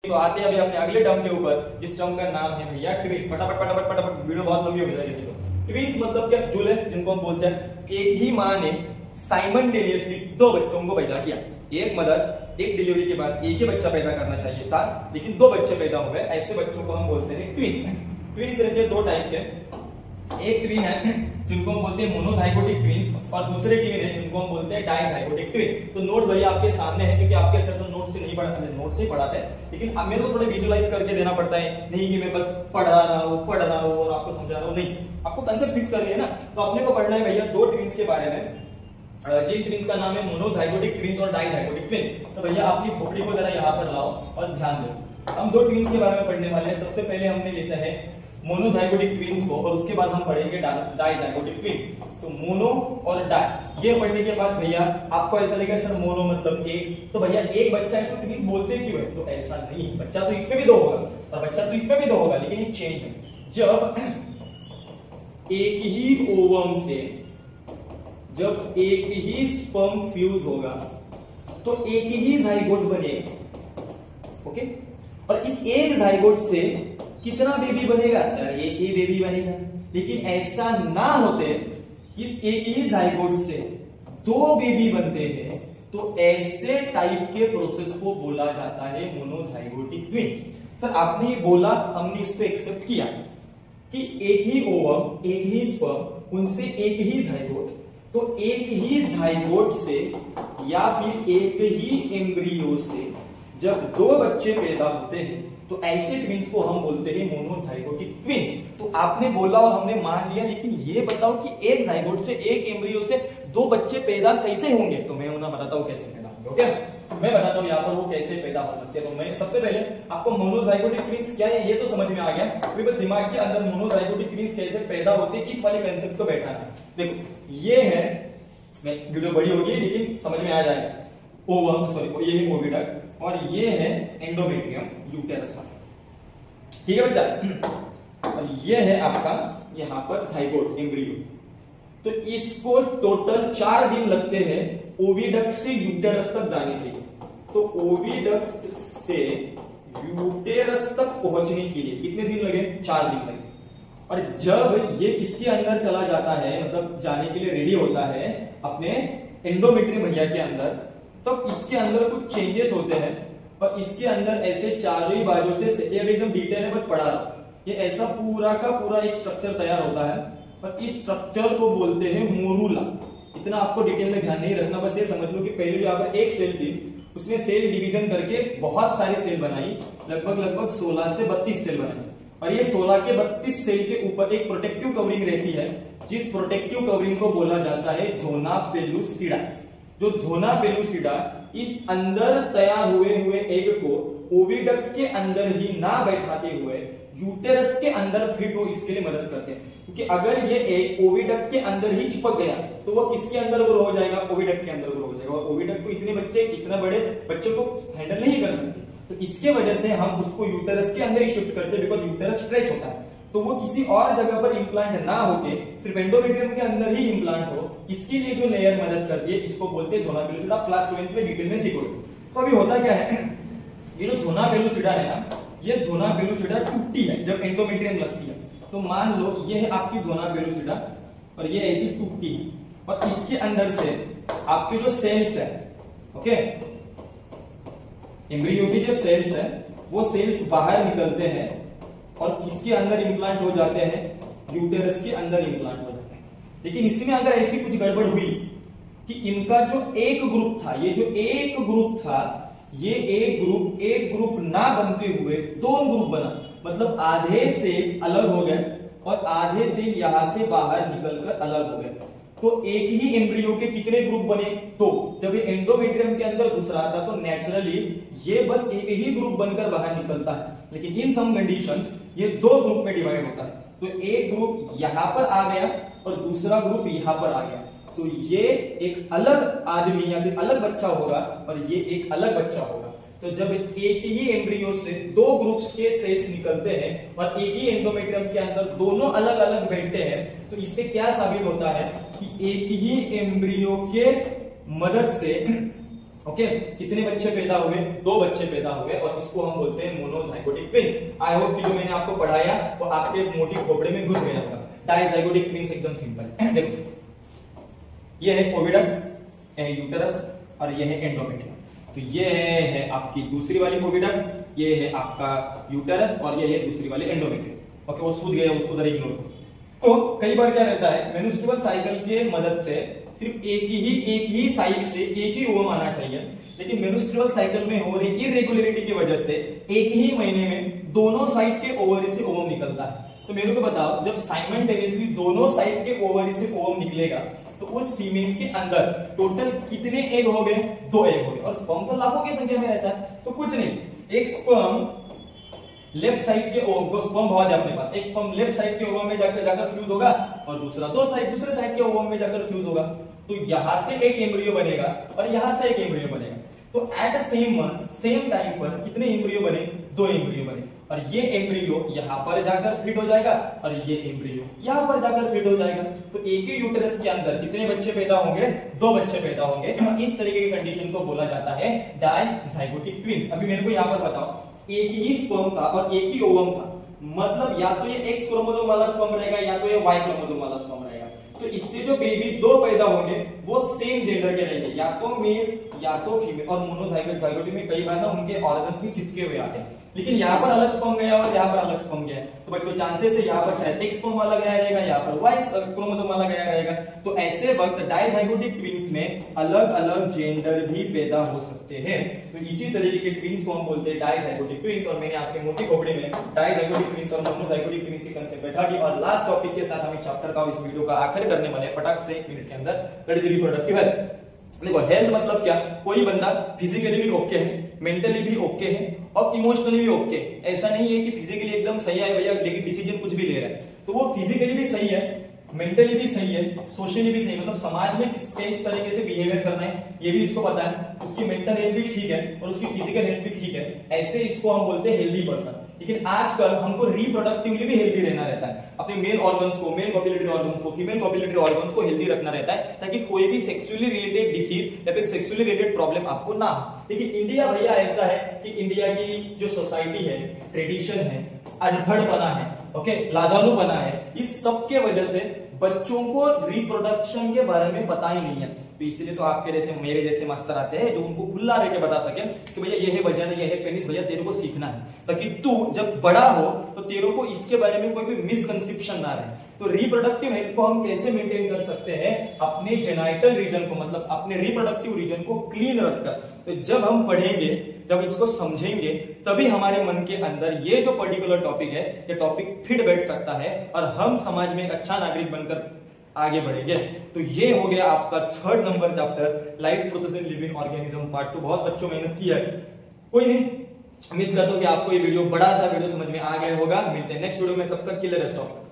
तो आते हैं अभी अपने अगले टर्म के ऊपर, जिस टर्म का नाम है भैया ट्विन्स। फटाफट फटाफट फटाफट, वीडियो बहुत लंबी हो जाएगी। तो ट्विन्स मतलब क्या, जुड़े, जिनको हम बोलते हैं एक ही माँ ने साइमल्टेनियसली दो बच्चों को पैदा किया। एक मदर एक डिलीवरी के बाद एक ही बच्चा पैदा करना चाहिए था, लेकिन दो बच्चे पैदा हो गए, ऐसे बच्चों को हम बोलते हैं ट्विन्स। ट्विन्स रहते हैं दो टाइप के, एक ट्विन है जिनको हम बोलते हैं मोनोजाइगोटिक ट्विन्स, और दूसरे ट्विन है जिनको हम बोलते हैं डाइजाइगोटिक ट्विन। तो नोट भैया आपके सामने है, क्योंकि आपके सर तो नोट से नहीं पढ़ाते, नोट से ही पढ़ाते हैं, लेकिन अब मेरे को थोड़ा विजुअलाइज करके देना पड़ता है, नहीं कि मैं बस पढ़ रहा हूँ और आपको समझा रहा हूँ, नहीं, आपको कंसेप्ट फिक्स करनी है ना। तो अपने को पढ़ना है भैया दो ट्विन्स के बारे में, जिन ट्विन्स का नाम है मोनोजाइगोटिक ट्विन्स और डाइजाइगोटिक ट्विन। तो भैया अपनी खोपड़ी को जरा यहाँ पर लाओ और ध्यान दो, हम दो ट्विन्स के बारे में पढ़ने वाले हैं। सबसे पहले हमने लेते हैं मोनोजाइगोटिक ट्विन्स को, और उसके बाद हम पढ़ेंगे डाइजाइगोटिक ट्विन्स। तो मोनो और डाई, ये पढ़ने के बाद भैया आपको ऐसा लगेगा सर मोनो मतलब एक, तो भैया एक बच्चा है तो ट्विन्स बोलते क्यों है? तो ऐसा नहीं, बच्चा तो इसमें भी दो होगा और बच्चा तो इसमें भी दो होगा, लेकिन ये चेंज है। जब एक ही ओवम से जब एक ही स्पर्म फ्यूज होगा तो एक ही जाइगोट बनेगा, ओके। और इस एक जाइगोट से कितना बेबी बनेगा? सर एक ही बेबी बनेगा, लेकिन ऐसा ना होते, इस एक ही जाइगोट से दो बेबी बनते हैं, तो ऐसे टाइप के प्रोसेस को बोला जाता है मोनोजाइगोटिक ट्विन्स। सर आपने ये बोला, हमने इसको एक्सेप्ट किया कि एक ही ओवम एक ही स्पर्म, उनसे एक ही जाइगोट, तो एक ही जाइगोट से या फिर एक ही एम्ब्रियो से जब दो बच्चे पैदा होते हैं तो ऐसे ट्विन्स को हम बोलते हैं मोनोजाइगोटिक ट्विन्स। तो आपने बोला और हमने मान लिया, लेकिन ये बताओ कि एक जाइगोट से एक एम्ब्रियो से दो बच्चे पैदा कैसे होंगे? तो मैं उन्हें बताता हूँ कैसे पैदा होंगे, ओके। मैं बताता हूँ यहाँ पर वो कैसे पैदा हो सकते हैं। तो मैं सबसे पहले आपको मोनोजाइगोटिक ट्विन्स क्या है ये तो समझ में आ गया, फिर बस दिमाग के अंदर मोनोजाइगोटिक ट्विन्स कैसे पैदा होते हैं इस वाले कंसेप्ट को बैठाना है। देखो ये है, वीडियो बड़ी होगी लेकिन समझ में आ जाएगा, ओवम सॉरी ये है ओविडक्ट, और ये है एंडोमेट्रियम यूटेरस, ठीक है बच्चा। और ये है आपका यहाँ पर जाइगोट एम्ब्रियो। तो इसको टोटल 4 दिन लगते हैं ओविडक्ट से यूटेरस तक जाने के लिए। तो ओविडक्ट से यूटेरस तक पहुंचने के लिए कितने दिन लगे? 4 दिन लगे। और जब ये किसके अंदर चला जाता है, मतलब जाने के लिए रेडी होता है अपने एंडोमेट्रियम भैया के अंदर, तब इसके अंदर कुछ चेंजेस होते हैं और इसके अंदर ऐसे चारों ही बाजू से, ये एकदम डिटेल है बस पढ़ा रहा, ये ऐसा पूरा का पूरा एक स्ट्रक्चर तैयार होता है और इस स्ट्रक्चर को बोलते हैं मोरूला। इतना आपको डिटेल में ध्यान नहीं रखना, बस ये समझ लो कि पहले यहाँ पर एक सेल थी, उसने सेल डिवीजन करके बहुत सारी सेल बनाई, लगभग 16 से 32 सेल बनाई, और ये 16 के 32 सेल के ऊपर एक प्रोटेक्टिव कवरिंग रहती है, जिस प्रोटेक्टिव कवरिंग को बोला जाता है ज़ोना पेलुसिडा। जो ज़ोना पेलुसिडा इस अंदर तैयार हुए एग को ओविडक्ट के अंदर ही ना बैठाते हुए यूटेरस के अंदर फिट हो, इसके लिए मदद करते हैं। क्योंकि अगर ये एग ओविडक्ट के अंदर ही चिपक गया तो वो किसके अंदर ग्रो हो जाएगा? ओविडक्ट के अंदर ग्रो हो जाएगा, और ओविडक्ट को इतने बड़े बच्चे को हैंडल नहीं कर सकते। तो इसके वजह से हम उसको यूटेरस के अंदर ही शिफ्ट करते हैं, बिकॉज यूटेरस स्ट्रेच होता है। तो वो किसी और जगह पर इंप्लांट ना होके सिर्फ एंडोमेट्रियम के अंदर ही इंप्लांट हो, इसके लिए जो लेयर मदद करती है इसको बोलते हैं ज़ोना पेलुसिडा। क्लास 12 में डिटेल में सीखोगे। तो अभी होता क्या है, ये जो ज़ोना पेलुसिडा है ना, ये ज़ोना पेलुसिडा टूटती है जब एंडोमेट्रियम लगती है। तो मान लो ये है आपकी ज़ोना पेलुसिडा और ये ऐसी टूटती है, और इसके अंदर से आपके जो सेल्स है, ओके, एम्ब्रियो के जो सेल्स है वो सेल्स बाहर निकलते हैं और किसके अंदर इंप्लांट हो जाते हैं? यूटेरस के अंदर इंप्लांट हो जाते हैं। लेकिन इसमें अगर ऐसी कुछ गड़बड़ हुई कि इनका जो एक ग्रुप था, ये जो एक ग्रुप था, ये एक ग्रुप ना बनते हुए 2 ग्रुप बना, मतलब आधे सेल अलग हो गए और आधे सेल यहां से बाहर निकलकर अलग हो गए, तो एक ही एम्ब्रियो के कितने ग्रुप बने? 2। जब ये एंडोमेट्रियम के अंदर घुस रहा था तो नेचुरली ये बस एक ही ग्रुप बनकर बाहर निकलता है, लेकिन इन सम कंडीशंस ये 2 ग्रुप में डिवाइड होता है। तो एक ग्रुप यहां पर आ गया और दूसरा ग्रुप यहां पर आ गया, तो ये एक अलग आदमी या फिर अलग बच्चा होगा और ये एक अलग बच्चा होगा। तो जब एक ही एम्ब्रियो से 2 ग्रुप्स के सेल्स निकलते हैं और एक ही एंडोमेट्रियम के अंदर दोनों अलग अलग बैठते हैं, तो इससे क्या साबित होता है कि एक ही एम्ब्रियो के मदद से, ओके कितने बच्चे पैदा हुए? 2 बच्चे पैदा हुए और इसको हम बोलते हैं मोनोजाइगोटिक ट्विंस। आई होप कि जो मैंने आपको पढ़ाया वो आपके मोटी खोपड़े में घुस गया होगा। डाइजाइगोटिक ट्विंस एकदम सिंपल। देखो ये है ओविडक्ट, यूटेरस और ये है एंडोमेट्रियम। तो ये है आपकी दूसरी वाली ओविडक्ट, ये है आपका यूटेरस और ये है दूसरी वाली एंडोमेट्रियम। ओके वो सूझ गया, उसको जरा इग्नोर करो। तो कई बार क्या रहता है, मेंस्ट्रुअल साइकिल के मदद से सिर्फ एक ही साइड से एक ही ओवम आना चाहिए, लेकिन मेंस्ट्रुअल साइकिल में हो रही इरेगुलरिटी की वजह से एक ही महीने में दोनों साइड के ओवरी से ओवम निकलता है। तो मेरे को बताओ, जब साइमल्टेनियसली दोनों साइड के ओवरी से ओवम निकलेगा तो उस फीमेल के अंदर टोटल कितने एग हो गए? 2 एग हो गए। और स्पर्म तो लाखों की संख्या में रहता है, तो कुछ नहीं, एक स्पर्म लेफ्ट साइड के ओवम को, स्पर्म बहुत है अपने पास, एक स्पर्म लेफ्ट साइड के ओवम में जाकर फ्यूज होगा और दूसरा दूसरे साइड के ओवम में जाकर फ्यूज होगा। तो यहां से एक एम्ब्रियो बनेगा और यहां से एक एम्ब्रियो बनेगा। तो at same month same time पर कितने एम्ब्रियो बने? 2 एम्ब्रियो बने। और ये एम्ब्रियो यहां पर जाकर फिट हो जाएगा और ये एम्ब्रियो यहां पर जाकर फिट हो जाएगा। तो एक ही यूटेरस के अंदर कितने बच्चे पैदा होंगे? 2 बच्चे पैदा होंगे। इस तरीके की कंडीशन को बोला जाता है डाइजाइगोटिक ट्विंस। अभी मेरे को यहां पर बताओ, एक ही स्पर्म था और एक ही ओवम था, मतलब या तो ये एक्स क्रोमोसोम वाला स्पर्म रहेगा या तो ये वाई क्रोमोसोम वाला स्पर्म रहेगा। तो इससे जो बेबी 2 पैदा होंगे वो सेम जेंडर के रहेंगे, या तो मेल या तो फीमेल। और मोनोजाइगोटी में कई बार ना उनके ऑर्गन्स भी चिपके हुए आते हैं, लेकिन यहाँ पर अलग स्पर्म गया और यहाँ पर अलग स्पर्म गया, तो बच्चों चांसेस है यहाँ पर शायद एक्स स्पर्म वाला गया रहेगा, यहाँ पर वाई क्रोमोसोम वाला गया रहेगा। तो ऐसे वक्त डाइजाइगोटिक ट्विंस में अलग अलग जेंडर भी पैदा हो सकते हैं। तो इसी तरीके के ट्विंस को हम बोलते हैं डाइजाइगोटिक ट्विंस। और मैंने आपके मोटी खोपड़ी में डाइजाइगोटिक ट्विंस और मोनोजाइगोटिक ट्विंस की कंसेप्ट बैठा दी। और लास्ट टॉपिक के साथ हम इस चैप्टर का इस वीडियो का आखिर करने वाले फटाक से 1 मिनट के अंदर, दैट इज रिप्रोडक्टिव हेल्थ। देखो हेल्थ मतलब क्या? कोई बंदा फिजिकली भी ओके है, मेंटली भी ओके है और इमोशनली भी ओके। ऐसा नहीं है कि फिजिकली एकदम सही है भैया लेकिन डिसीजन कुछ भी ले रहा है, तो वो फिजिकली भी सही है, मेंटली भी सही है, सोशली भी सही है, मतलब समाज में किस तरीके से बिहेवियर करना है ये भी इसको पता है, उसकी मेंटल हेल्थ भी ठीक है और उसकी फिजिकल हेल्थ भी ठीक है। ऐसे इसको हम बोलते हैं हेल्दी पर्सन। लेकिन आजकल हमको रिप्रोडक्टिवली भी हेल्दी रहना रहता है, अपने मेल ऑर्गन्स को, मेल कॉपुलेटरी ऑर्गन्स को, फीमेल कॉपुलेटरी ऑर्गन्स को हेल्दी रखना रहता है, ताकि कोई भी सेक्सुअली रिलेटेड डिसीज या फिर सेक्सुअली रिलेटेड प्रॉब्लम आपको ना हो। लेकिन इंडिया भैया ऐसा है कि इंडिया की जो सोसाइटी है, ट्रेडिशन है, अनपढ़पना है, ओके, लाजालू बना है, इस सब के वजह से बच्चों को रिप्रोडक्शन के बारे में पता ही नहीं है। तो इसलिए तो आपके जैसे मेरे जैसे मास्टर आते हैं जो उनको खुला रह के बता सके कि भैया ये है वजन, ये है पेनिस, भैया तेरे को सीखना है, ताकि तू जब बड़ा हो तो तेरे को इसके बारे में कोई भी मिसकंसेप्शन ना रहे। तो रिप्रोडक्टिव हेल्थ को हम कैसे मेंटेन कर सकते हैं? अपने जेनाइटल रीजन को, मतलब अपने रिप्रोडक्टिव रीजन को क्लीन रखकर। तो जब हम पढ़ेंगे, जब इसको समझेंगे, तभी हमारे मन के अंदर ये जो पर्टिकुलर टॉपिक है, ये टॉपिक फिट बैठ सकता है और हम समाज में एक अच्छा नागरिक बनकर आगे बढ़ेंगे। तो ये हो गया आपका 3rd number chapter, life process in living organism part 2। बहुत बच्चों मेहनत की है, कोई नहीं, उम्मीद करता हूं कि आपको ये वीडियो बड़ा सा वीडियो समझ में आ गया होगा। मिलते हैं नेक्स्ट वीडियो में, तब तक के लिए रेस्ट ऑफ।